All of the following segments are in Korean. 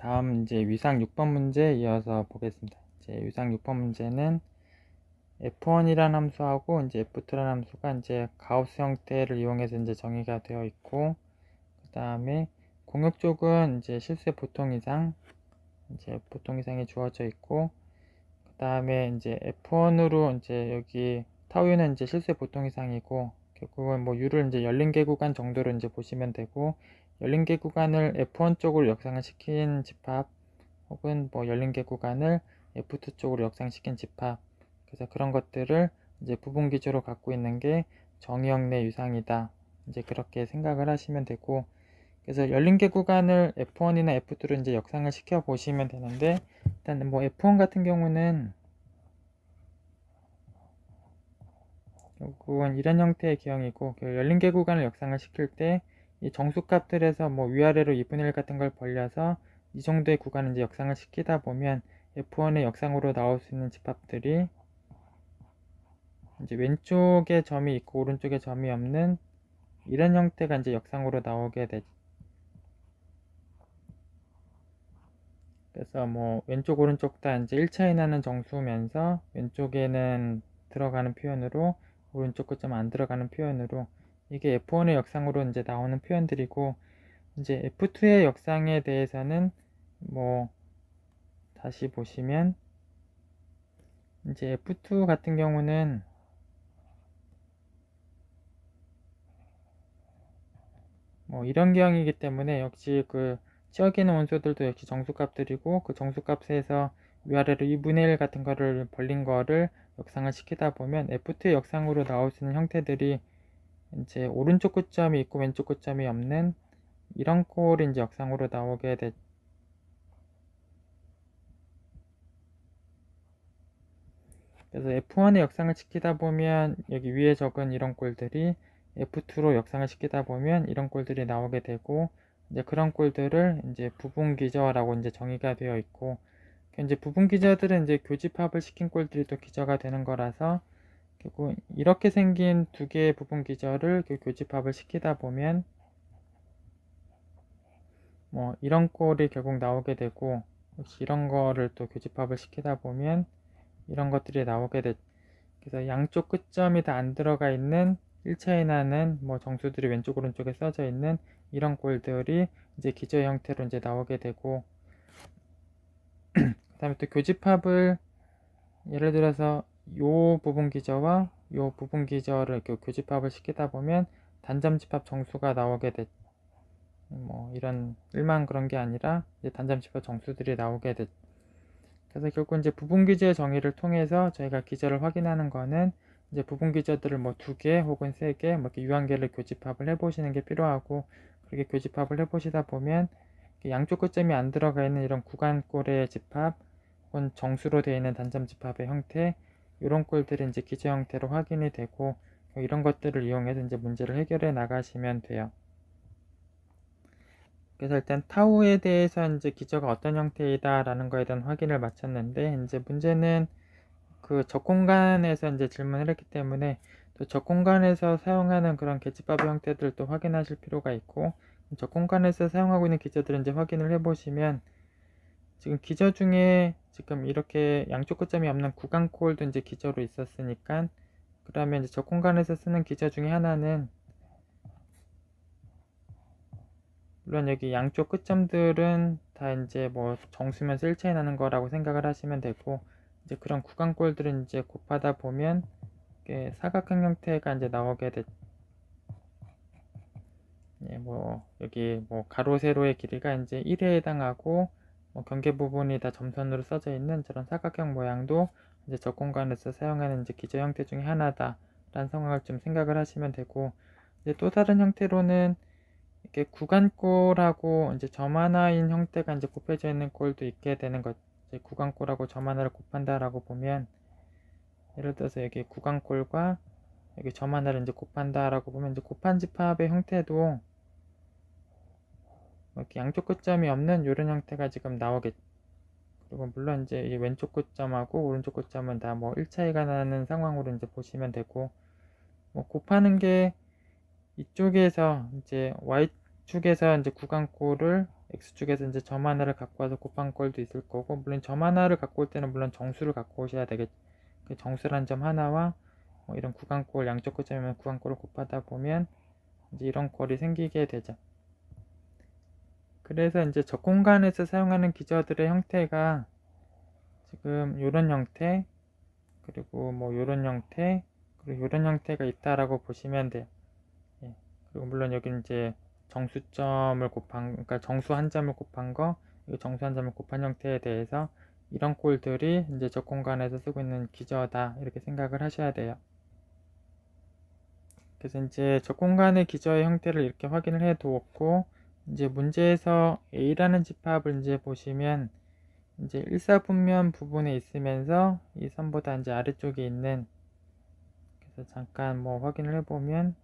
다음 이제 위상 6번 문제 이어서 보겠습니다. 이제 위상 6번 문제는 f1이라는 함수하고 이제 f2라는 함수가 이제 가우스 형태를 이용해서 이제 정의가 되어 있고, 그 다음에 공역 쪽은 이제 실수의 보통 이상, 이제 보통 이상이 주어져 있고, 그 다음에 이제 f1으로 이제 여기 타우유는 이제 실수의 보통 이상이고, 결국은 뭐 u를 이제 열린 개 구간 정도로 이제 보시면 되고, 열린 개 구간을 f1 쪽으로 역상을 시킨 집합, 혹은 뭐 열린 개 구간을 f2 쪽으로 역상시킨 집합, 그래서 그런 것들을 이제 부분 기조로 갖고 있는 게 정의역 내 유상이다. 이제 그렇게 생각을 하시면 되고, 그래서 열린 개 구간을 f1이나 f2로 이제 역상을 시켜 보시면 되는데, 일단 뭐 f1 같은 경우는 결국은 이런 형태의 기형이고, 열린 개 구간을 역상을 시킬 때 이 정수값들에서 뭐 위아래로 2분의 1 같은 걸 벌려서 이 정도의 구간을 이제 역상을 시키다 보면 f1의 역상으로 나올 수 있는 집합들이 이제 왼쪽에 점이 있고 오른쪽에 점이 없는 이런 형태가 이제 역상으로 나오게 되죠. 그래서 뭐 왼쪽 오른쪽 다 이제 1차이 나는 정수면서 왼쪽에는 들어가는 표현으로 오른쪽 끝점 안 들어가는 표현으로 이게 F1의 역상으로 이제 나오는 표현들이고, 이제 F2의 역상에 대해서는 뭐 다시 보시면 이제 F2 같은 경우는 뭐 이런 기형이기 때문에 역시 그 치역에 있는 원소들도 역시 정수값들이고, 그 정수값에서 위아래로 2분의 1 같은 거를 벌린 거를 역상을 시키다 보면 F2의 역상으로 나올 수 있는 형태들이 이제 오른쪽 끝점이 있고 왼쪽 끝점이 없는 이런 꼴이 이제 역상으로 나오게 되. 그래서 F1의 역상을 시키다 보면 여기 위에 적은 이런 꼴들이 F2로 역상을 시키다 보면 이런 꼴들이 나오게 되고, 이제 그런 꼴들을 이제 부분기저라고 이제 정의가 되어 있고, 이제 부분기저들은 이제 교집합을 시킨 꼴들이 또 기저가 되는 거라서 결국 이렇게 생긴 두 개의 부분기저를 교집합을 시키다 보면 뭐 이런 꼴이 결국 나오게 되고, 역시 이런 거를 또 교집합을 시키다 보면 이런 것들이 나오게 되. 그래서 양쪽 끝점이 다 안 들어가 있는 1차이 나는 뭐 정수들이 왼쪽 오른쪽에 써져 있는 이런 꼴들이 이제 기저 형태로 이제 나오게 되고, 그 다음에 또 교집합을 예를 들어서 요 부분 기저와 요 부분 기저를 교집합을 시키다 보면 단점 집합 정수가 나오게 되. 뭐 이런 일만 그런 게 아니라 이제 단점 집합 정수들이 나오게 되. 그래서 결국 이제 부분 기저의 정의를 통해서 저희가 기저를 확인하는 거는 이제 부분 기저들을 뭐 2개 혹은 3개 뭐 이렇게 유한계를 교집합을 해보시는 게 필요하고, 그렇게 교집합을 해보시다 보면 양쪽 끝점이 안 들어가 있는 이런 구간꼴의 집합 혹은 정수로 되어 있는 단점 집합의 형태, 이런 꼴들이 이제 기저 형태로 확인이 되고, 이런 것들을 이용해서 이제 문제를 해결해 나가시면 돼요. 그래서 일단 타우에 대해서 이제 기저가 어떤 형태이다 라는 거에 대한 확인을 마쳤는데, 이제 문제는 그 적공간에서 이제 질문을 했기 때문에 또 적공간에서 사용하는 그런 계집합의 형태들도 확인하실 필요가 있고, 적공간에서 사용하고 있는 기저들을 이제 확인을 해보시면 지금 기저 중에 지금 이렇게 양쪽 끝점이 없는 구간꼴도 이제 기저로 있었으니까, 그러면 이제 적공간에서 쓰는 기저 중에 하나는 물론 여기 양쪽 끝점들은 다 이제 뭐 정수면서 1차이 나는 거라고 생각을 하시면 되고, 이제 그런 구간꼴들은 이제 곱하다 보면 사각형 형태가 이제 나오게 되. 예, 뭐 여기 뭐 가로 세로의 길이가 이제 1에 해당하고 뭐 경계 부분이 다 점선으로 써져 있는 저런 사각형 모양도 이제 저 공간에서 사용하는 이제 기저 형태 중에 하나다 라는 상황을 좀 생각을 하시면 되고, 이제 또 다른 형태로는 이렇게 구간꼴하고 이제 점 하나인 형태가 이제 곱해져 있는 꼴도 있게 되는 것. 이제 구간꼴하고 점 하나를 곱한다라고 보면, 예를 들어서 여기 구간꼴과 여기 점 하나를 이제 곱한다라고 보면 이제 곱한 집합의 형태도 이렇게 양쪽 끝점이 없는 이런 형태가 지금 나오겠. 그리고 물론 이제 이 왼쪽 끝점하고 오른쪽 끝점은 다 뭐 1차이가 나는 상황으로 이제 보시면 되고, 뭐 곱하는 게 이쪽에서 이제 Y축에서 이제 구간꼴을 x축에서 이제 점 하나를 갖고 와서 곱한 꼴도 있을 거고, 물론 점 하나를 갖고 올 때는 물론 정수를 갖고 오셔야 되겠죠. 그 정수란 점 하나와 뭐 이런 구간꼴, 양쪽 끝점이면 구간꼴을 곱하다 보면 이제 이런 꼴이 생기게 되죠. 그래서 이제 적 공간에서 사용하는 기저들의 형태가 지금 이런 형태, 그리고 뭐 이런 형태, 그리고 이런 형태가 있다라고 보시면 돼요. 예. 그리고 물론 여기 이제 정수점을 곱한, 그러니까 정수 한 점을 곱한 거, 그리고 정수 한 점을 곱한 형태에 대해서 이런 꼴들이 이제 적 공간에서 쓰고 있는 기저다, 이렇게 생각을 하셔야 돼요. 그래서 이제 적 공간의 기저의 형태를 이렇게 확인을 해 두었고, 이제 문제에서 A라는 집합을 이제 보시면 이제 일사분면 부분에 있으면서 이 선보다 이제 아래쪽에 있는, 그래서 잠깐 뭐 확인을 해보면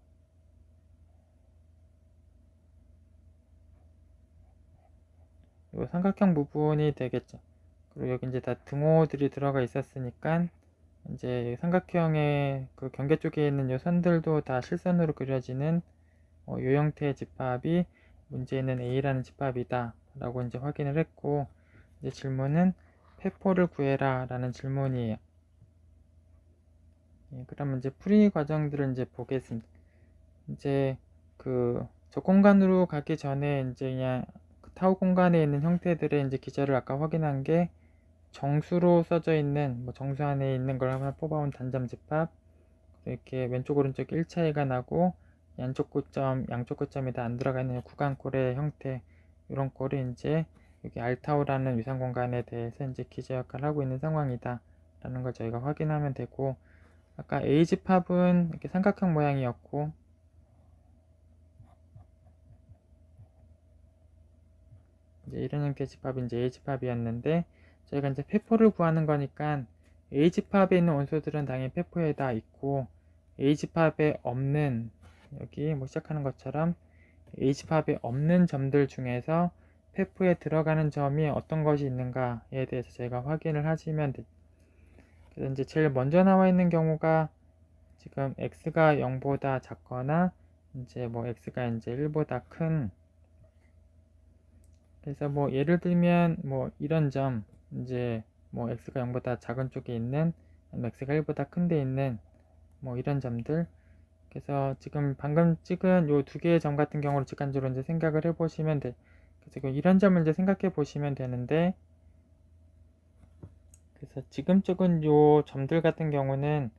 이 삼각형 부분이 되겠죠. 그리고 여기 이제 다 등호들이 들어가 있었으니까 이제 삼각형의 그 경계 쪽에 있는 이 선들도 다 실선으로 그려지는 이 형태의 집합이 문제에 있는 A라는 집합이다 라고 이제 확인을 했고, 이제 질문은 페포를 구해라 라는 질문이에요. 예, 그러면 이제 풀이 과정들을 이제 보겠습니다. 이제 그 저 공간으로 가기 전에 이제 그냥 그 타우 공간에 있는 형태들의 이제 기저를 아까 확인한 게 정수로 써져 있는, 뭐 정수 안에 있는 걸 하나 뽑아온 단점 집합, 이렇게 왼쪽 오른쪽 1차이가 나고 양쪽 끝점이 다 안 들어가 있는 구간꼴의 형태, 이런 꼴이 이제 여기 알타우라는 위상 공간에 대해서 이제 기저 역할을 하고 있는 상황이다 라는 걸 저희가 확인하면 되고, 아까 A 집합은 이렇게 삼각형 모양이었고, 이제 이런 형태의 집합이 이제 A 집합이었는데, 저희가 이제 페포를 구하는 거니까 A 집합에 있는 원소들은 당연히 페포에 다 있고, A 집합에 없는, 여기 뭐 시작하는 것처럼 A 집합에 없는 점들 중에서 페포에 들어가는 점이 어떤 것이 있는가에 대해서 저희가 확인을 하시면 돼요. 그래서 이제 제일 먼저 나와 있는 경우가 지금 x가 0보다 작거나 이제 뭐 x가 이제 1보다 큰, 그래서 뭐 예를 들면 뭐 이런 점, 이제 뭐 x가 0보다 작은 쪽에 있는, x가 1보다 큰 데 있는 뭐 이런 점들, 그래서 지금 방금 찍은 요 두 개의 점 같은 경우를 직관적으로 이제 생각을 해 보시면 돼. 그래서 이런 점을 이제 생각해 보시면 되는데, 그래서 지금 찍은 요 점들 같은 경우는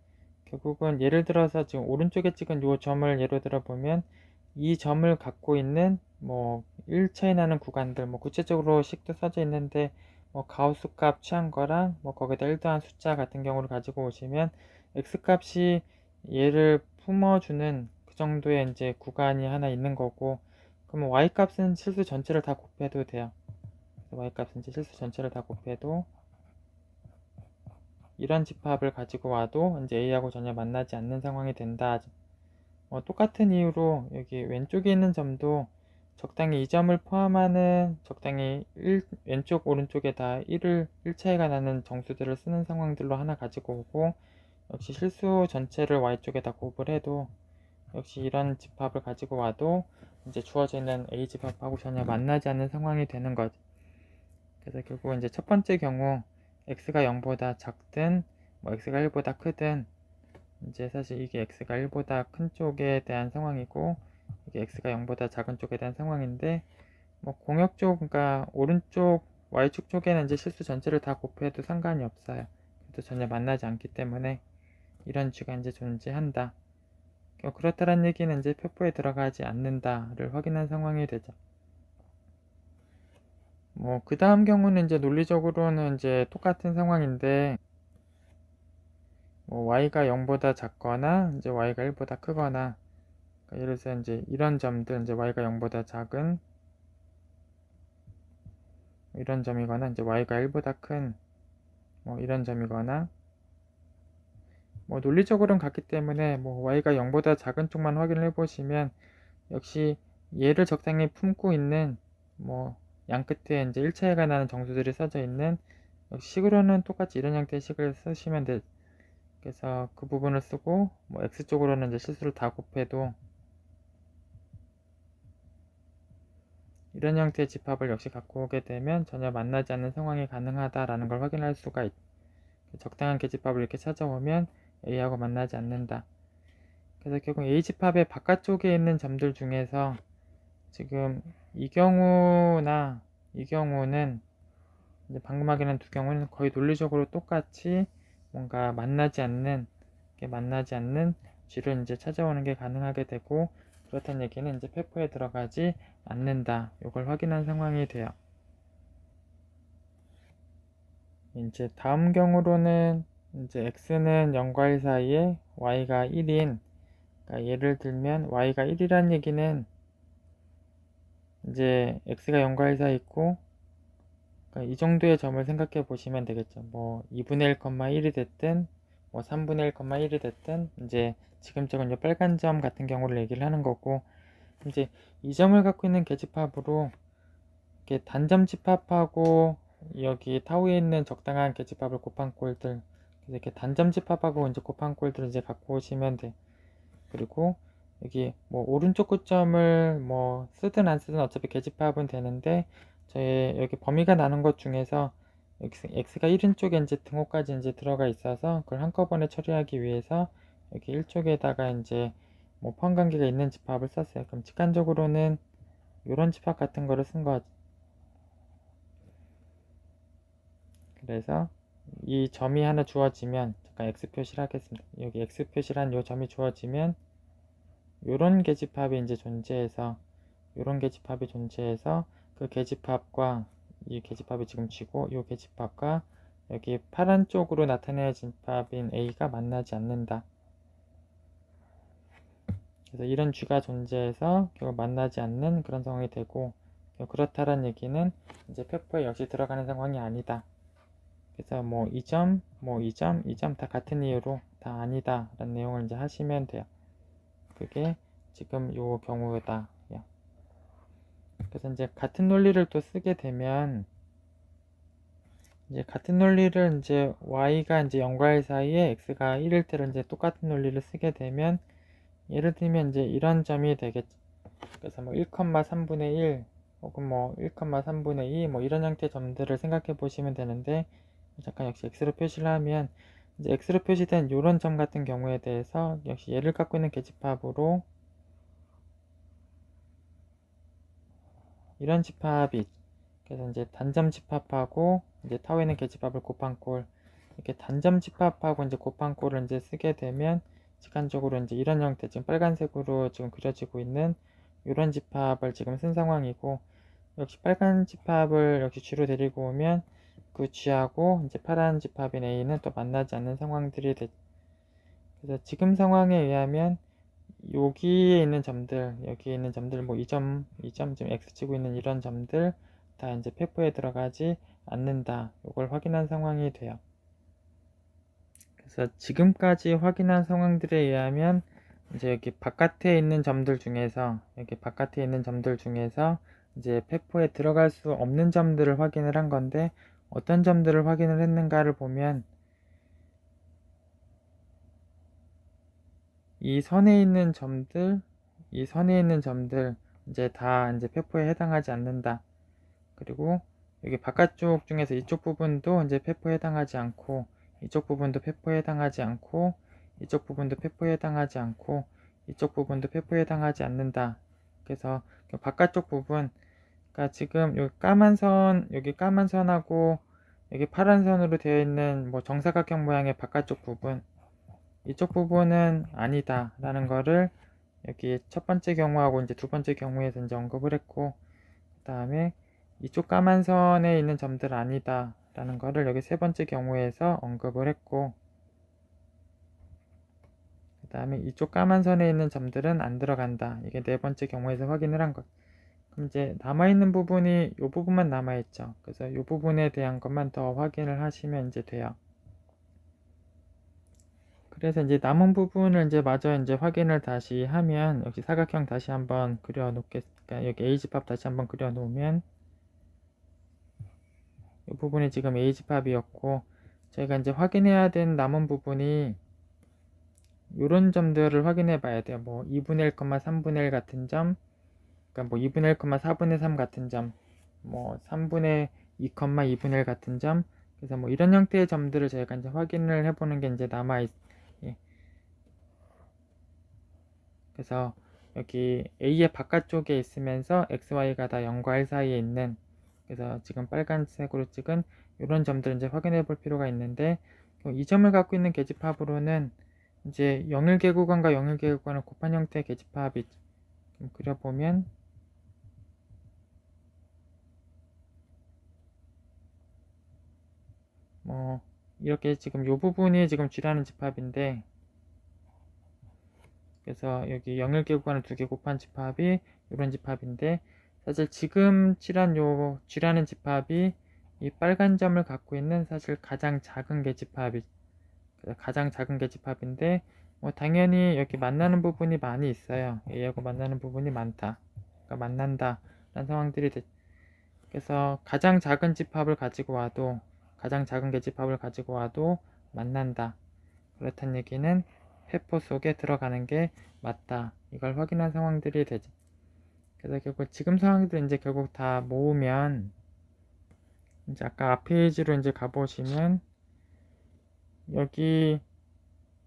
결국은 예를 들어서 지금 오른쪽에 찍은 요 점을 예로 들어 보면 이 점을 갖고 있는 뭐 1차이 나는 구간들, 뭐 구체적으로 식도 써져 있는데 뭐 가우스 값 취한 거랑 뭐 거기다 1 더한 숫자 같은 경우를 가지고 오시면 x 값이 얘를 품어주는 그 정도의 이제 구간이 하나 있는 거고, 그러면 y 값은 실수 전체를 다 곱해도 돼요. 그래서 y 값은 이제 실수 전체를 다 곱해도 이런 집합을 가지고 와도 이제 A하고 전혀 만나지 않는 상황이 된다. 똑같은 이유로 여기 왼쪽에 있는 점도 적당히 이 점을 포함하는 적당히 왼쪽 오른쪽에 다 1차이가 나는 정수들을 쓰는 상황들로 하나 가지고 오고, 역시 실수 전체를 Y쪽에 다 곱을 해도 역시 이런 집합을 가지고 와도 이제 주어져 있는 A 집합하고 전혀 만나지 않는 상황이 되는 거죠. 그래서 결국 이제 첫 번째 경우 x가 0보다 작든 뭐 x가 1보다 크든 이제 사실 이게 x가 1보다 큰 쪽에 대한 상황이고 이게 x가 0보다 작은 쪽에 대한 상황인데, 뭐 공역쪽, 그러니까 오른쪽 y축 쪽에는 이제 실수 전체를 다 곱해도 상관이 없어요. 그래도 전혀 만나지 않기 때문에 이런 쥐가 이제 존재한다. 그렇다는 얘기는 이제 표포에 들어가지 않는다를 확인한 상황이 되죠. 뭐 그 다음 경우는 이제 논리적으로는 이제 똑같은 상황인데, 뭐 y가 0보다 작거나 이제 y가 1보다 크거나, 그러니까 예를 들어서 이제 이런 점들, 이제 y가 0보다 작은 이런 점이거나 이제 y가 1보다 큰 뭐 이런 점이거나, 뭐 논리적으로는 같기 때문에 뭐 y가 0보다 작은 쪽만 확인을 해보시면 역시 얘를 적당히 품고 있는 뭐 양 끝에 이제 1차이가 나는 정수들이 써져 있는, 역시 식으로는 똑같이 이런 형태의 식을 쓰시면 돼. 그래서 그 부분을 쓰고 뭐 x쪽으로는 이제 실수를 다 곱해도 이런 형태의 집합을 역시 갖고 오게 되면 전혀 만나지 않는 상황이 가능하다라는 걸 확인할 수가 있다. 적당한 계집합을 이렇게 찾아오면 A하고 만나지 않는다. 그래서 결국 A집합의 바깥쪽에 있는 점들 중에서 지금 이 경우나 이 경우는 이제 방금 확인한 두 경우는 거의 논리적으로 똑같이 뭔가 만나지 않는 G를 이제 찾아오는 게 가능하게 되고, 그렇다는 얘기는 이제 페포에 들어가지 않는다. 이걸 확인한 상황이 돼요. 이제 다음 경우로는 이제 x는 0과 1 사이에 y가 1인, 그러니까 예를 들면 y가 1이라는 얘기는 이제 x가 0과 1 사이 있고, 그러니까 이 정도의 점을 생각해 보시면 되겠죠. 뭐 2분의 1,1이 됐든 뭐 3분의 1,1이 됐든, 이제 지금적인 이 빨간 점 같은 경우를 얘기를 하는 거고, 이제 이 점을 갖고 있는 계집합으로 이렇게 단점 집합하고 여기 타우에 있는 적당한 계집합을 곱한 꼴들, 그래서 이렇게 단점 집합하고 이제 곱한 꼴들을 이제 갖고 오시면 돼. 그리고 여기 뭐 오른쪽 끝점을 뭐 쓰든 안 쓰든 어차피 계집합은 되는데, 저희 여기 범위가 나는 것 중에서 x가 1인 쪽에 이제 등호까지 이제 들어가 있어서 그걸 한꺼번에 처리하기 위해서 여기 1쪽에다가 이제 뭐 포함관계가 있는 집합을 썼어요. 그럼 직관적으로는 이런 집합 같은 거를 쓴 거죠. 그래서 이 점이 하나 주어지면, 잠깐 x 표시를 하겠습니다. 여기 x 표시란 이 점이 주어지면 요런 계집합이 이제 존재해서, 요런 계집합이 존재해서 그 계집합과 이 계집합이 지금 G고, 이 계집합과 여기 파란 쪽으로 나타내야 집합인 A가 만나지 않는다. 그래서 이런 G가 존재해서 결국 만나지 않는 그런 상황이 되고, 그렇다란 얘기는 이제 페포에 역시 들어가는 상황이 아니다. 그래서 뭐 이 점, 뭐 이 점, 이 점 다 같은 이유로 다 아니다 라는 내용을 이제 하시면 돼요. 그게 지금 요 경우다. 그래서 이제 같은 논리를 또 쓰게 되면, 이제 같은 논리를 이제 y가 이제 0과 1 사이에 x가 1일 때를 이제 똑같은 논리를 쓰게 되면, 예를 들면 이제 이런 점이 되겠죠. 그래서 뭐 1,3분의 1 혹은 뭐 1,3분의 2 뭐 이런 형태의 점들을 생각해 보시면 되는데, 잠깐 역시 x로 표시를 하면 이제 x로 표시된 이런 점 같은 경우에 대해서 역시 얘를 갖고 있는 계집합으로 이런 집합이, 그래서 이제 단점 집합하고 이제 타워에 있는 계집합을 곱한 꼴, 이렇게 단점 집합하고 이제 곱한 꼴을 이제 쓰게 되면 직관적으로 이제 이런 형태, 지금 빨간색으로 지금 그려지고 있는 이런 집합을 지금 쓴 상황이고, 역시 빨간 집합을 역시 G로 데리고 오면 그 G하고 이제 파란 집합인 A는 또 만나지 않는 상황들이 돼. 그래서 지금 상황에 의하면 여기에 있는 점들, 여기에 있는 점들, 뭐 이 점 지금 X 치고 있는 이런 점들 다 이제 페포에 들어가지 않는다. 이걸 확인한 상황이 돼요. 그래서 지금까지 확인한 상황들에 의하면 이제 여기 바깥에 있는 점들 중에서, 이제 페포에 들어갈 수 없는 점들을 확인을 한 건데, 어떤 점들을 확인을 했는가를 보면 이 선에 있는 점들 이제 다 이제 페포에 해당하지 않는다. 그리고 여기 바깥쪽 중에서 이쪽 부분도 이제 페포에 해당하지 않고, 이쪽 부분도 페포에 해당하지 않고, 이쪽 부분도 페포에 해당하지 않고, 이쪽 부분도 페포에 해당하지 않는다. 그래서 바깥쪽 부분, 그러니까 지금 여기 까만 선하고 여기 파란 선으로 되어 있는 뭐 정사각형 모양의 바깥쪽 부분, 이쪽 부분은 아니다 라는 거를 여기 첫 번째 경우하고 이제 두 번째 경우에서 이제 언급을 했고, 그 다음에 이쪽 까만 선에 있는 점들 아니다 라는 거를 여기 세 번째 경우에서 언급을 했고, 그 다음에 이쪽 까만 선에 있는 점들은 안 들어간다, 이게 네 번째 경우에서 확인을 한 것. 그럼 이제 남아있는 부분이 이 부분만 남아있죠. 그래서 이 부분에 대한 것만 더 확인을 하시면 이제 돼요. 그래서 이제 남은 부분을 이제 마저 이제 확인을 다시 하면, 역시 사각형 다시 한번 그려 놓겠습니다. 여기 A집합 다시 한번 그려 놓으면, 이 부분이 지금 A집합이었고, 저희가 이제 확인해야 된 남은 부분이 이런 점들을 확인해 봐야 돼요. 뭐 2분의 1, 3분의 1 같은 점, 그러니까 뭐 2분의 1, 4분의 3 같은 점, 뭐 3분의 2, 2분의 1 같은 점. 그래서 뭐 이런 형태의 점들을 저희가 이제 확인을 해보는 게 이제 예. 그래서 여기 A의 바깥쪽에 있으면서 XY가 다 0과 1 사이에 있는, 그래서 지금 빨간색으로 찍은 이런 점들을 이제 확인해 볼 필요가 있는데, 이 점을 갖고 있는 계집합으로는 이제 0일계구간과 0일계구간을 곱한 형태의 계집합이 좀 그려보면, 뭐 이렇게 지금 이 부분이 지금 G라는 집합인데, 그래서 여기 0일계구간을 두 개 곱한 집합이 이런 집합인데, 사실 지금 칠한 요 G라는 집합이 이 빨간 점을 갖고 있는 사실 가장 작은 계집합인데, 뭐 당연히 여기 만나는 부분이 많이 있어요. A하고 만나는 부분이 많다. 그러니까 만난다 라는 상황들이 그래서 가장 작은 집합을 가지고 와도, 가장 작은 계집합을 가지고 와도 만난다. 그렇다는 얘기는 세포 속에 들어가는 게 맞다. 이걸 확인한 상황들이 되죠. 그래서 결국 지금 상황들 이제 결국 다 모으면, 이제 아까 앞 페이지로 이제 가보시면 여기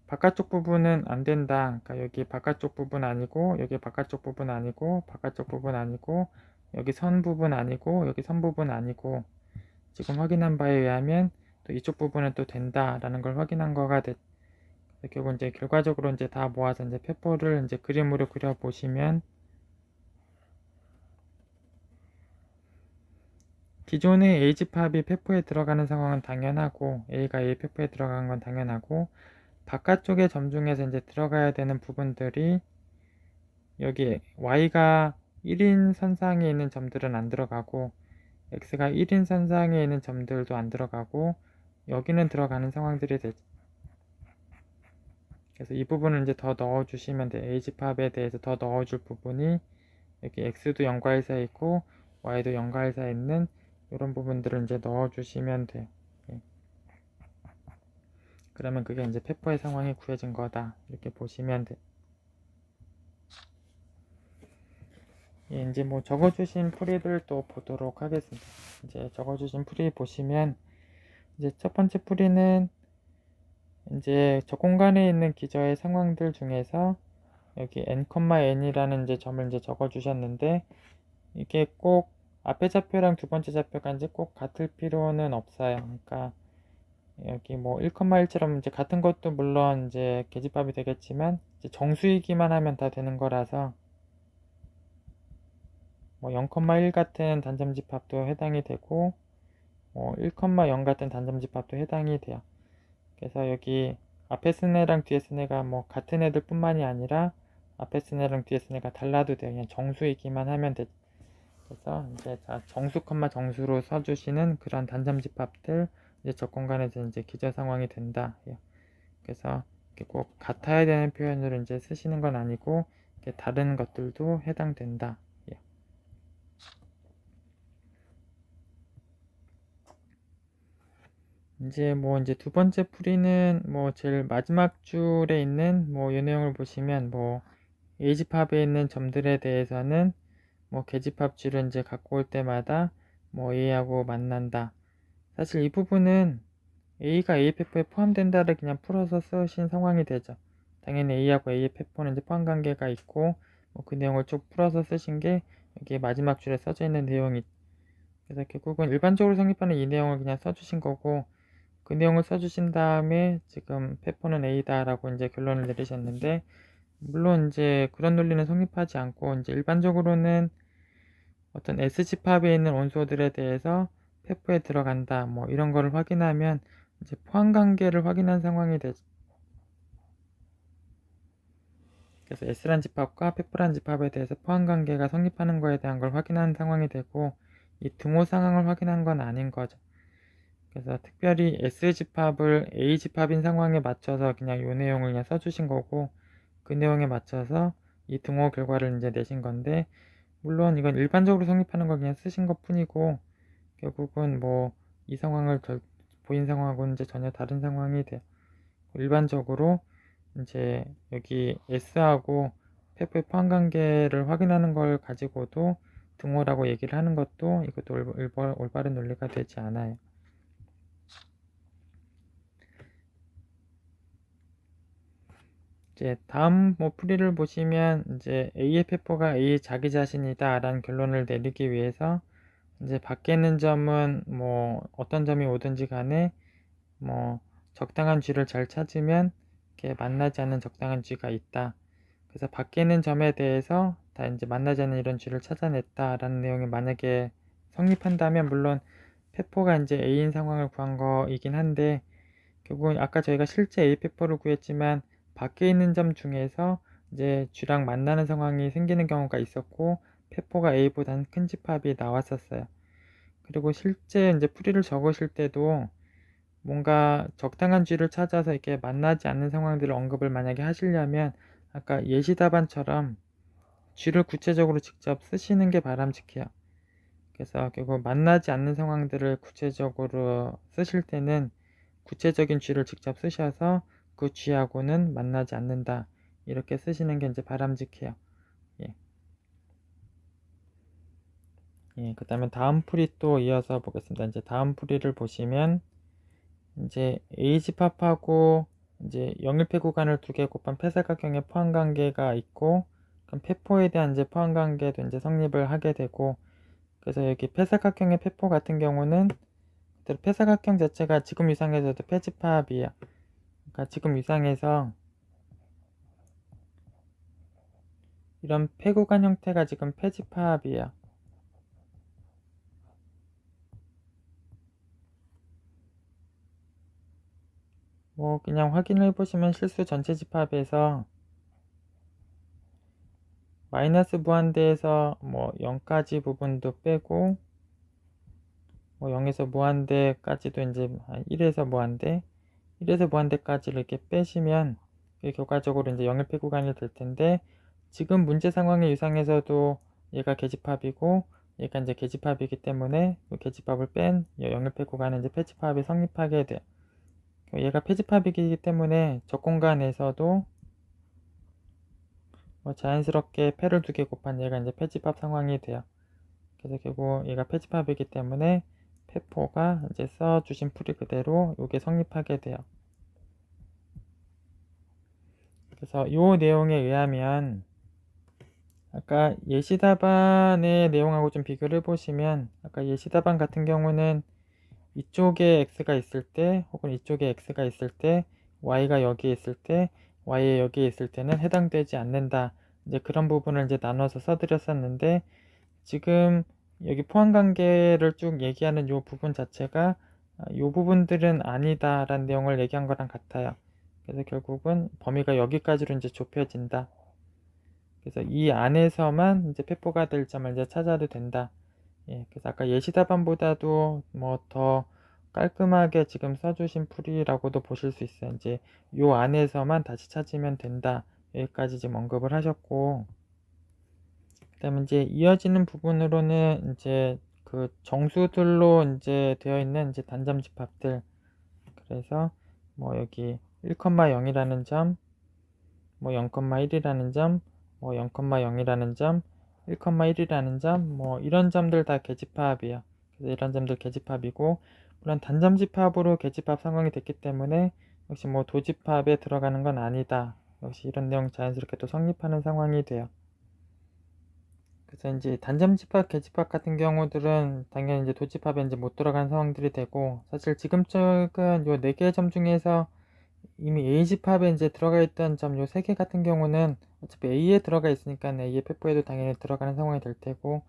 바깥쪽 부분은 안 된다. 그러니까 여기 바깥쪽 부분 아니고, 여기 바깥쪽 부분 아니고, 바깥쪽 부분 아니고, 여기 선 부분 아니고, 여기 선 부분 아니고, 지금 확인한 바에 의하면 또 이쪽 부분은 또 된다라는 걸 확인한 거가 됐. 결국 이제 결과적으로 이제 다 모아서 이제 페포를 이제 그림으로 그려 보시면, 기존의 A 집합이 페포에 들어가는 상황은 당연하고, A가 A 페포에 들어간 건 당연하고, 바깥쪽의 점 중에서 이제 들어가야 되는 부분들이 여기 Y가 1인 선상에 있는 점들은 안 들어가고, X가 1인 선상에 있는 점들도 안 들어가고, 여기는 들어가는 상황들이 되죠. 그래서 이 부분을 이제 더 넣어주시면 돼요. A 집합에 대해서 더 넣어줄 부분이 여기 X도 0과 1 사이에 있고 Y도 0과 1 사이에 있는 이런 부분들을 이제 넣어주시면 돼요. 예. 그러면 그게 이제 페퍼의 상황이 구해진 거다. 이렇게 보시면 돼. 예, 이제 뭐 적어주신 풀이들 또 보도록 하겠습니다. 이제 적어주신 풀이 보시면, 이제 첫 번째 풀이는 이제 저 공간에 있는 기저의 상황들 중에서 여기 n,n이라는 이제 점을 이제 적어 주셨는데, 이게 꼭 앞에 좌표랑 두 번째 좌표가 이제 꼭 같을 필요는 없어요. 그러니까 여기 뭐 1,1처럼 이제 같은 것도 물론 이제 계집합이 되겠지만, 이제 정수이기만 하면 다 되는 거라서, 뭐 0,1 같은 단점 집합도 해당이 되고, 뭐 1,0 같은 단점 집합도 해당이 돼요. 그래서 여기 앞에 쓴 애랑 뒤에 쓴 애가 뭐 같은 애들 뿐만이 아니라 앞에 쓴 애랑 뒤에 쓴 애가 달라도 돼요. 그냥 정수이기만 하면 돼. 그래서 이제 정수, 정수로 써주시는 그런 단점 집합들, 이제 저 공간에서 이제 기저 상황이 된다. 그래서 꼭 같아야 되는 표현으로 이제 쓰시는 건 아니고, 다른 것들도 해당된다. 이제 두 번째 풀이는 뭐 제일 마지막 줄에 있는 뭐 이 내용을 보시면, 뭐 A 집합에 있는 점들에 대해서는 뭐 계집합줄을 이제 갖고 올 때마다 뭐 A하고 만난다. 사실 이 부분은 A가 A 페포에 포함된다를 그냥 풀어서 쓰신 상황이 되죠. 당연히 A하고 A의 페포는 이제 포함 관계가 있고, 뭐 그 내용을 쭉 풀어서 쓰신 게 여기 마지막 줄에 써져 있는 내용이. 그래서 결국은 일반적으로 성립하는 이 내용을 그냥 써주신 거고, 그 내용을 써주신 다음에 지금 페포는 A다 라고 이제 결론을 내리셨는데, 물론 이제 그런 논리는 성립하지 않고, 이제 일반적으로는 어떤 S집합에 있는 원소들에 대해서 페포에 들어간다, 뭐 이런 거를 확인하면 이제 포함 관계를 확인한 상황이 되죠. 그래서 S란 집합과 페포란 집합에 대해서 포함 관계가 성립하는 거에 대한 걸 확인하는 상황이 되고, 이 등호 상황을 확인한 건 아닌 거죠. 그래서 특별히 S집합을 A집합인 상황에 맞춰서 그냥 이 내용을 그냥 써주신 거고, 그 내용에 맞춰서 이 등호 결과를 이제 내신 건데, 물론 이건 일반적으로 성립하는 걸 그냥 쓰신 것 뿐이고, 결국은 뭐 이 상황을 보인 상황하고는 이제 전혀 다른 상황이 돼요. 일반적으로 이제 여기 S하고 페포의 포함관계를 확인하는 걸 가지고도 등호라고 얘기를 하는 것도 이것도 올바른 논리가 되지 않아요. 이제 다음 풀이를 보시면 이제 A의 페포가 A의 자기 자신이다 라는 결론을 내리기 위해서 이제 밖에 있는 점은 어떤 점이 오든지 간에 적당한 G를 잘 찾으면 이렇게 만나지 않는 적당한 G가 있다. 그래서 밖에 있는 점에 대해서 다 이제 만나지 않는 이런 G를 찾아냈다라는 내용이 만약에 성립한다면, 물론 페포가 이제 A인 상황을 구한 거이긴 한데, 결국은 아까 저희가 실제 A 페포를 구했지만 밖에 있는 점 중에서 이제 G랑 만나는 상황이 생기는 경우가 있었고, 페포가 A보다는 큰 집합이 나왔었어요. 그리고 실제 이제 풀이를 적으실 때도 뭔가 적당한 G를 찾아서 이렇게 만나지 않는 상황들을 언급을 만약에 하시려면 아까 예시 답안처럼 G를 구체적으로 직접 쓰시는 게 바람직해요. 그래서 결국 만나지 않는 상황들을 구체적으로 쓰실 때는 구체적인 G를 직접 쓰셔서 그 G하고는 만나지 않는다, 이렇게 쓰시는 게 이제 바람직해요. 그 다음에 다음 풀이 또 이어서 보겠습니다. 이제 다음 풀이를 보시면 이제 A 집합하고 이제 영일폐 구간을 두 개 곱한 폐사각형의 포함관계가 있고, 그럼 페포에 대한 이제 포함관계도 이제 성립을 하게 되고, 그래서 여기 폐사각형의 페포 같은 경우는 그대로 폐사각형 자체가 지금 위상에서도 폐집합이에요. 그러니까 지금 위상에서 이런 폐구간 형태가 지금 폐집합이에요. 그냥 확인을 해보시면 실수 전체 집합에서 마이너스 무한대에서 0까지 부분도 빼고 0에서 무한대까지도 이제 1에서 무한대 1에서 무한대까지를 이렇게 빼시면 결과적으로 이제 영일폐 구간이 될 텐데, 지금 문제 상황의 유상에서도 얘가 계집합이고 얘가 이제 계집합이기 때문에 계집합을 뺀 영일폐 구간은 이제 폐집합이 성립하게 돼요. 얘가 폐집합이기 때문에 적 공간에서도 자연스럽게 패를 두 개 곱한 얘가 이제 폐집합 상황이 돼요. 그래서 결국 얘가 폐집합이기 때문에 페포가 이제 써주신 풀이 그대로 이게 성립하게 돼요. 그래서 이 내용에 의하면 아까 예시답안의 내용하고 좀 비교를 해보시면, 아까 예시답안 같은 경우는 이쪽에 x가 있을 때 혹은 이쪽에 x가 있을 때 y가 여기에 있을 때 y에 여기에 있을 때는 해당되지 않는다, 이제 그런 부분을 이제 나눠서 써드렸었는데, 지금 여기 포함관계를 쭉 얘기하는 이 부분 자체가 이 부분들은 아니다 라는 내용을 얘기한 거랑 같아요. 그래서 결국은 범위가 여기까지로 이제 좁혀진다. 그래서 이 안에서만 이제 페포가 될 점을 이제 찾아도 된다. 그래서 아까 예시 답안보다도 더 깔끔하게 지금 써주신 풀이라고도 보실 수 있어요. 이제 요 안에서만 다시 찾으면 된다. 여기까지 지금 언급을 하셨고, 그다음에 이제 이어지는 부분으로는 이제 그 정수들로 이제 되어 있는 이제 단점 집합들. 그래서 여기 1,0이라는 점, 0,1이라는 점, 0,0이라는 점, 1,1이라는 점, 이런 점들 다 계집합이에요. 그래서 이런 점들 계집합이고, 물론 단점 집합으로 계집합 상황이 됐기 때문에 역시 도집합에 들어가는 건 아니다. 역시 이런 내용 자연스럽게 또 성립하는 상황이 돼요. 그래서 이제 단점 집합, 계집합 같은 경우들은 당연히 이제 도집합에 이제 못 들어가는 상황들이 되고, 사실 지금 쪽은 요 4개의 점 중에서 이미 A 집합에 이제 들어가 있던 점 요 3개 같은 경우는 어차피 A에 들어가 있으니까 A의 페포에도 당연히 들어가는 상황이 될 테고,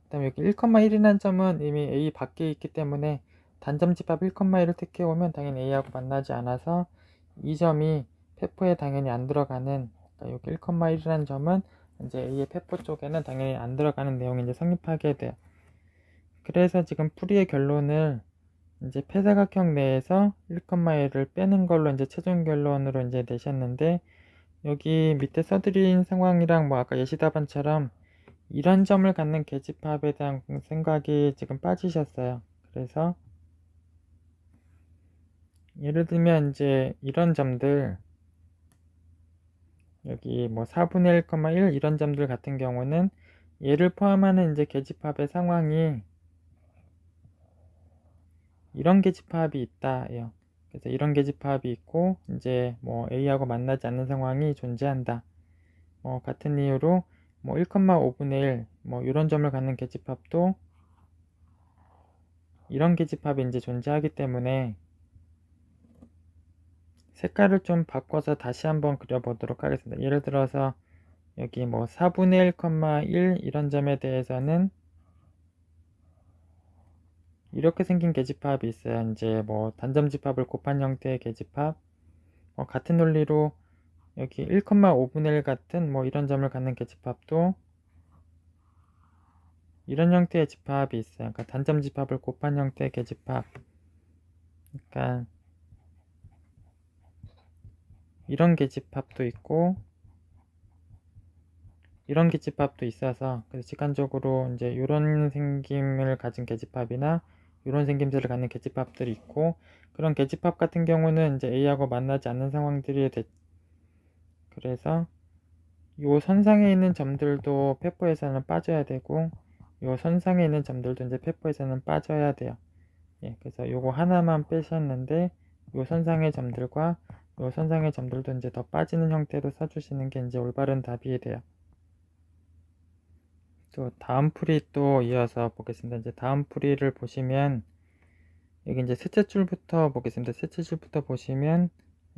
그 다음에 여기 1,1이라는 점은 이미 A 밖에 있기 때문에 단점 집합 1,1을 택해오면 당연히 A하고 만나지 않아서 이 점이 페포에 당연히 안 들어가는, 그러니까 여기 1,1이라는 점은 이제 A의 페포 쪽에는 당연히 안 들어가는 내용이 이제 성립하게 돼요. 그래서 지금 풀이의 결론을 이제 폐사각형 내에서 1,1을 빼는 걸로 이제 최종 결론으로 이제 내셨는데, 여기 밑에 써드린 상황이랑 아까 예시 답안처럼 이런 점을 갖는 계집합에 대한 생각이 지금 빠지셨어요. 그래서 예를 들면 이제 이런 점들, 여기 뭐 4분의 1,1 이런 점들 같은 경우는 얘를 포함하는 이제 계집합의 상황이 이런 계집합이 있다예요. 그래서 이런 계집합이 있고 이제 뭐 A하고 만나지 않는 상황이 존재한다. 같은 이유로 뭐 1,5분의 1 뭐 이런 점을 갖는 계집합도 이런 계집합이 이제 존재하기 때문에 색깔을 좀 바꿔서 다시 한번 그려보도록 하겠습니다. 예를 들어서 여기 뭐 4분의 1,1 이런 점에 대해서는 이렇게 생긴 계집합이 있어요. 이제 뭐 단점 집합을 곱한 형태의 계집합, 같은 논리로 여기 1,5분의 1 같은 뭐 이런 점을 갖는 계집합도 이런 형태의 집합이 있어요. 그러니까 단점 집합을 곱한 형태의 계집합. 그러니까 이런 계집합도 있고 이런 계집합도 있어서 그래서 직관적으로 이제 이런 생김을 가진 계집합이나 이런 생김새를 갖는 계집합들이 있고 그런 계집합 같은 경우는 이제 A하고 만나지 않는 상황들이 그래서 요 선상에 있는 점들도 페포에서는 빠져야 되고 요 선상에 있는 점들도 이제 페포에서는 빠져야 돼요. 예, 그래서 요거 하나만 빼셨는데 요 선상의 점들과 요 선상의 점들도 이제 더 빠지는 형태로 써주시는 게 이제 올바른 답이 돼요. 또 다음 풀이 또 이어서 보겠습니다. 이제 다음 풀이를 보시면 여기 이제 셋째 줄부터 보겠습니다. 셋째 줄부터 보시면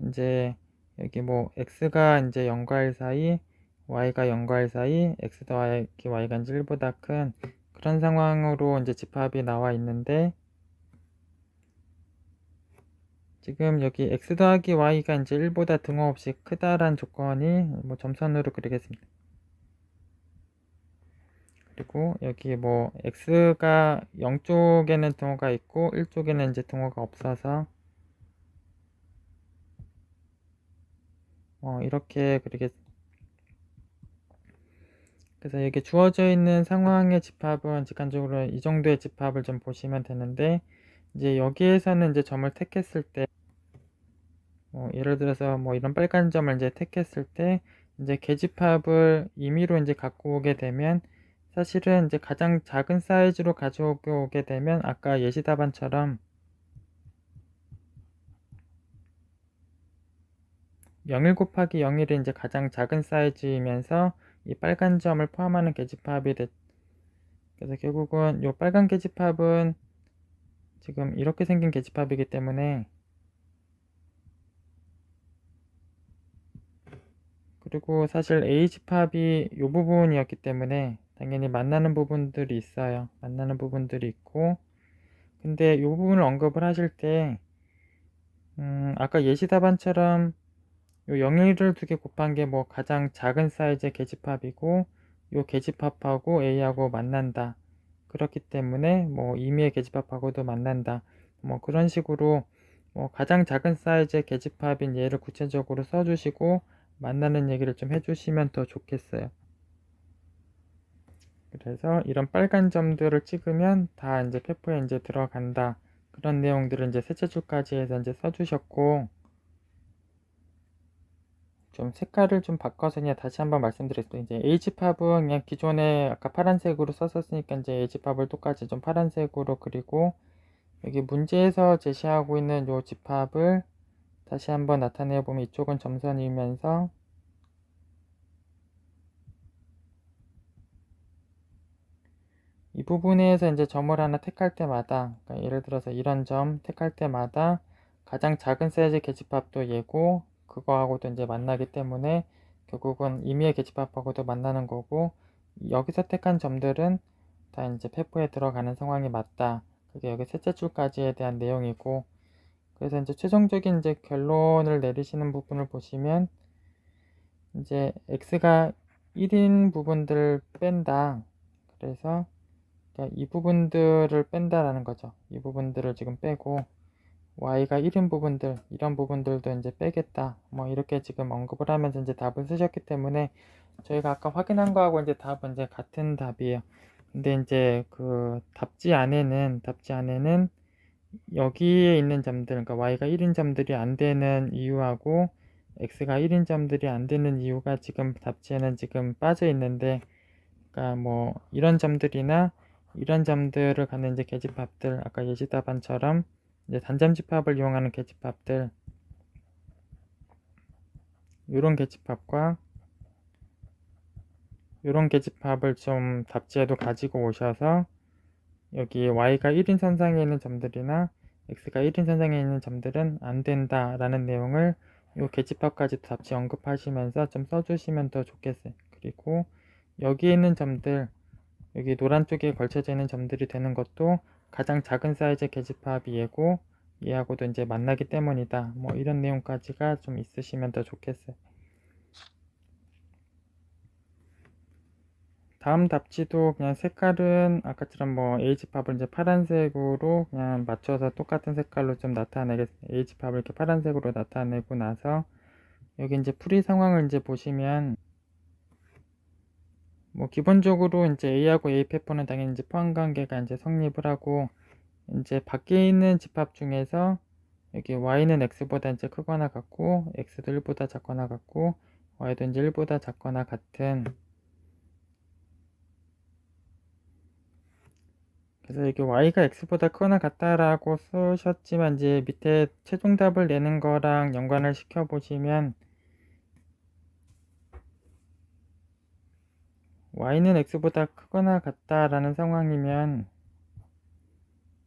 이제 여기 뭐 x가 이제 0과 1 사이, y가 0과 1 사이, x 더하기 y가 이제 1보다 큰 그런 상황으로 이제 집합이 나와 있는데 지금 여기 x 더하기 y가 이제 1보다 등호없이 크다란 조건이 뭐 점선으로 그리겠습니다. 그리고 여기 뭐 x가 0쪽에는 등호가 있고 1쪽에는 이제 등호가 없어서 이렇게 그리겠습니다. 그래서 여기 주어져 있는 상황의 집합은 직관적으로 이 정도의 집합을 좀 보시면 되는데 이제 여기에서는 이제 점을 택했을 때 예를 들어서 뭐 이런 빨간 점을 이제 택했을 때 이제 계집합을 임의로 이제 갖고 오게 되면 사실은 이제 가장 작은 사이즈로 가져오게 되면 아까 예시 답안처럼 0일 곱하기 0일이 이제 가장 작은 사이즈이면서 이 빨간 점을 포함하는 계집합이 그래서 결국은 이 빨간 계집합은 지금 이렇게 생긴 계집합이기 때문에 그리고 사실 A 집합이 이 부분이었기 때문에 당연히 만나는 부분들이 있어요. 만나는 부분들이 있고 근데 이 부분을 언급을 하실 때 아까 예시 답안처럼 요 0일을 두 개 곱한 게 뭐 가장 작은 사이즈의 계집합이고 요 계집합하고 A하고 만난다. 그렇기 때문에 뭐 임의의 계집합하고도 만난다. 뭐 그런 식으로 뭐 가장 작은 사이즈의 계집합인 얘를 구체적으로 써주시고 만나는 얘기를 좀 해주시면 더 좋겠어요. 그래서 이런 빨간 점들을 찍으면 다 이제 페퍼에 이제 들어간다. 그런 내용들을 이제 셋째 줄까지 해서 이제 써주셨고 좀 색깔을 좀 바꿔서 그냥 다시 한번 말씀드렸습니다. 이제 H팝은 그냥 기존에 아까 파란색으로 썼었으니까 이제 H팝을 똑같이 좀 파란색으로 그리고 여기 문제에서 제시하고 있는 요 집합을 다시 한번 나타내 보면 이쪽은 점선이면서 이 부분에서 이제 점을 하나 택할 때마다 그러니까 예를 들어서 이런 점 택할 때마다 가장 작은 사이즈 계집합도 얘고 그거하고도 이제 만나기 때문에 결국은 임의의 계집합하고도 만나는 거고 여기서 택한 점들은 다 이제 페포에 들어가는 상황이 맞다. 그게 여기 셋째 줄까지에 대한 내용이고 그래서 이제 최종적인 이제 결론을 내리시는 부분을 보시면 이제 x가 1인 부분들을 뺀다. 그래서 그러니까 이 부분들을 뺀다라는 거죠. 이 부분들을 지금 빼고 y가 1인 부분들 이런 부분들도 이제 빼겠다. 뭐 이렇게 지금 언급을 하면서 이제 답을 쓰셨기 때문에 저희가 아까 확인한 거하고 이제 답은 이제 같은 답이에요. 근데 이제 그 답지 안에는 여기에 있는 점들 그러니까 y가 1인 점들이 안 되는 이유하고 x가 1인 점들이 안 되는 이유가 지금 답지에는 지금 빠져 있는데, 그러니까 뭐 이런 점들이나 이런 점들을 갖는 이제 계집합들, 아까 예시 답안처럼 이제 단점 집합을 이용하는 계집합들, 이런 계집합과 이런 계집합을 좀 답지에도 가지고 오셔서 여기 y가 1인 선상에 있는 점들이나 x가 1인 선상에 있는 점들은 안 된다 라는 내용을 이 계집합까지 답지 언급하시면서 좀 써주시면 더 좋겠어요. 그리고 여기 있는 점들, 여기 노란 쪽에 걸쳐져 있는 점들이 되는 것도 가장 작은 사이즈 계집합이 얘고 얘하고도 이제 만나기 때문이다. 뭐 이런 내용까지가 좀 있으시면 더 좋겠어요. 다음 답지도 그냥 색깔은 아까처럼 뭐 A집합을 이제 파란색으로 그냥 맞춰서 똑같은 색깔로 좀 나타내겠습니다. A집합을 이렇게 파란색으로 나타내고 나서 여기 이제 풀이 상황을 이제 보시면 뭐 기본적으로 이제 A하고 A 페퍼는 당연히 이제 포함관계가 이제 성립을 하고 이제 밖에 있는 집합 중에서 여기 Y는 X보다 이제 크거나 같고 X도 1보다 작거나 같고 Y도 이제 1보다 작거나 같은, 그래서 여기 y가 x보다 크거나 같다라고 쓰셨지만 이제 밑에 최종 답을 내는 거랑 연관을 시켜 보시면 y는 x보다 크거나 같다라는 상황이면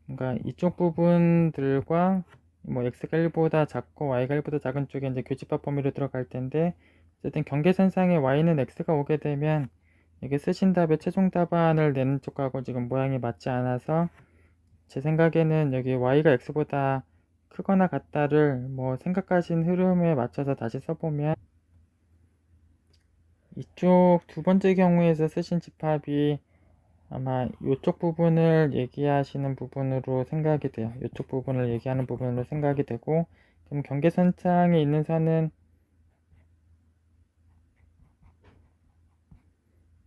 뭔가 이쪽 부분들과 뭐 x가 1보다 작고 y가 1보다 작은 쪽에 이제 교집합 범위로 들어갈 텐데, 어쨌든 경계선상에 y는 x가 오게 되면 여기 쓰신 답의 최종 답안을 내는 쪽하고 지금 모양이 맞지 않아서 제 생각에는 여기 y가 x보다 크거나 같다를 뭐 생각하신 흐름에 맞춰서 다시 써보면 이쪽 두 번째 경우에서 쓰신 집합이 아마 이쪽 부분을 얘기하시는 부분으로 생각이 돼요. 이쪽 부분을 얘기하는 부분으로 생각이 되고, 그럼 경계선상에 있는 선은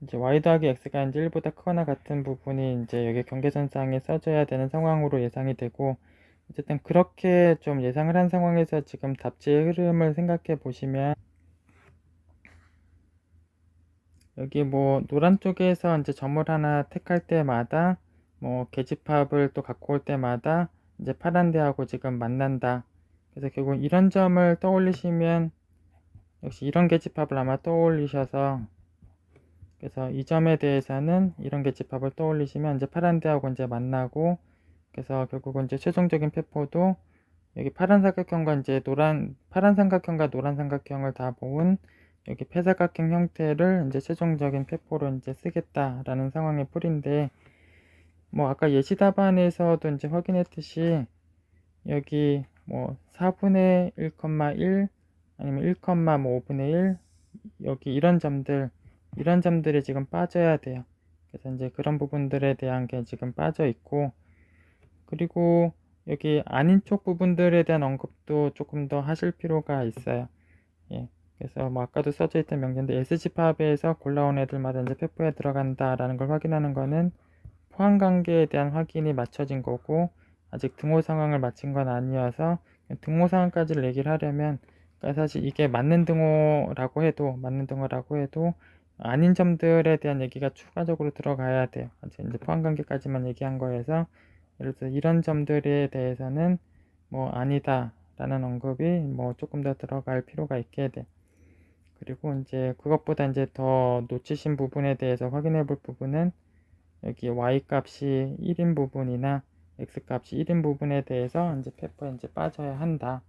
이제 y 더하기 x가 이제 1보다 크거나 같은 부분이 이제 여기 경계선상에 써져야 되는 상황으로 예상이 되고, 어쨌든 그렇게 좀 예상을 한 상황에서 지금 답지의 흐름을 생각해 보시면 여기 뭐 노란 쪽에서 이제 점을 하나 택할 때마다 뭐 계집합을 또 갖고 올 때마다 이제 파란 데하고 지금 만난다. 그래서 결국 이런 점을 떠올리시면 역시 이런 계집합을 아마 떠올리셔서, 그래서 이 점에 대해서는 이런 계집합을 떠올리시면 이제 파란 데하고 이제 만나고, 그래서 결국은 이제 최종적인 폐포도 여기 파란 삼각형과 이제 파란 삼각형과 노란 삼각형을 다 모은 여기 폐사각형 형태를 이제 최종적인 폐포로 이제 쓰겠다라는 상황의 풀인데, 뭐 아까 예시 답안에서도 이제 확인했듯이 여기 뭐 4분의 1,1 아니면 1,5분의 1 여기 이런 점들이 지금 빠져야 돼요. 그래서 이제 그런 부분들에 대한 게 지금 빠져 있고, 그리고 여기 아닌 쪽 부분들에 대한 언급도 조금 더 하실 필요가 있어요. 예. 그래서 뭐 아까도 써져 있던 명제인데 S집합에서 골라온 애들마다 이제 페포에 들어간다라는 걸 확인하는 거는 포함 관계에 대한 확인이 맞춰진 거고, 아직 등호 상황을 마친 건 아니어서 등호 상황까지를 얘기를 하려면, 그러니까 사실 이게 맞는 등호라고 해도 아닌 점들에 대한 얘기가 추가적으로 들어가야 돼요. 이제 포함 관계까지만 얘기한 거여서, 예를 들어서 이런 점들에 대해서는 뭐 아니다 라는 언급이 뭐 조금 더 들어갈 필요가 있게 돼. 그리고 이제 그것보다 이제 더 놓치신 부분에 대해서 확인해 볼 부분은 여기 y 값이 1인 부분이나 x 값이 1인 부분에 대해서 이제 페퍼에 이제 빠져야 한다.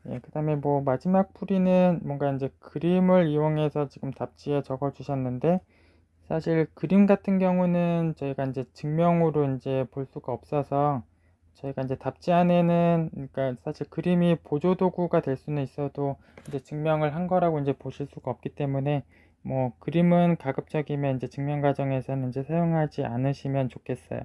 예, 그 다음에 뭐 마지막 풀이는 뭔가 이제 그림을 이용해서 지금 답지에 적어 주셨는데, 사실 그림 같은 경우는 저희가 이제 증명으로 이제 볼 수가 없어서 저희가 이제 답지 안에는, 그러니까 사실 그림이 보조 도구가 될 수는 있어도 이제 증명을 한 거라고 이제 보실 수가 없기 때문에 뭐 그림은 가급적이면 이제 증명 과정에서는 이제 사용하지 않으시면 좋겠어요.